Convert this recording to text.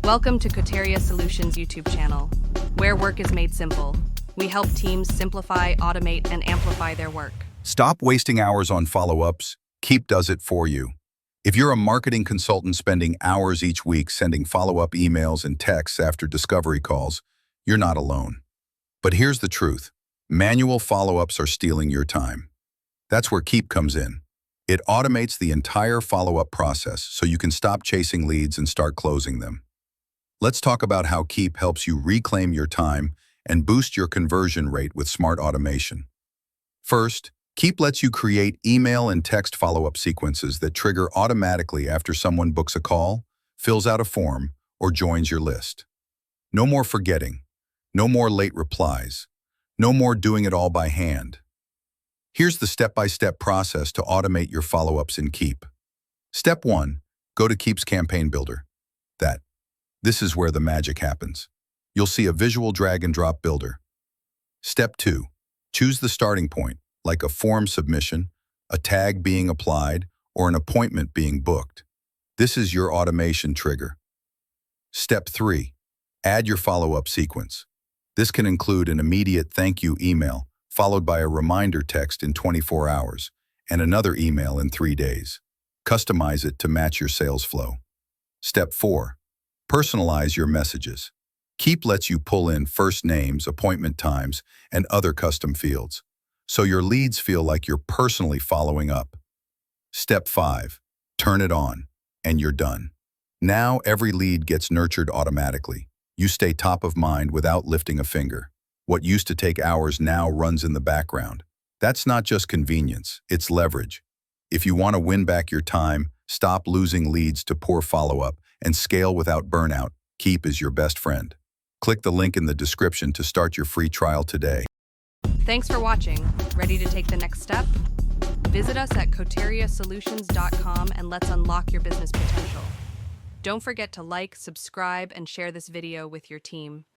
Welcome to Coteria Solutions YouTube channel, where work is made simple. We help teams simplify, automate, and amplify their work. Stop wasting hours on follow-ups. Keap does it for you. If you're a marketing consultant spending hours each week sending follow-up emails and texts after discovery calls, you're not alone. But here's the truth. Manual follow-ups are stealing your time. That's where Keap comes in. It automates the entire follow-up process so you can stop chasing leads and start closing them. Let's talk about how Keap helps you reclaim your time and boost your conversion rate with smart automation. First, Keap lets you create email and text follow-up sequences that trigger automatically after someone books a call, fills out a form, or joins your list. No more forgetting. No more late replies. No more doing it all by hand. Here's the step-by-step process to automate your follow-ups in Keap. Step 1. Go to Keap's Campaign Builder. This is where the magic happens. You'll see a visual drag-and-drop builder. Step 2. Choose the starting point, like a form submission, a tag being applied, or an appointment being booked. This is your automation trigger. Step 3. Add your follow-up sequence. This can include an immediate thank you email, followed by a reminder text in 24 hours, and another email in 3 days. Customize it to match your sales flow. Step 4. Personalize your messages. Keap lets you pull in first names, appointment times, and other custom fields, so your leads feel like you're personally following up. Step 5. Turn it on, and you're done. Now every lead gets nurtured automatically. You stay top of mind without lifting a finger. What used to take hours now runs in the background. That's not just convenience, it's leverage. If you want to win back your time, stop losing leads to poor follow-up, and scale without burnout, Keap is your best friend. Click the link in the description to start your free trial today. Thanks for watching. Ready to take the next step? Visit us at coteriasolutions.com and let's unlock your business potential. Don't forget to like, subscribe, and share this video with your team.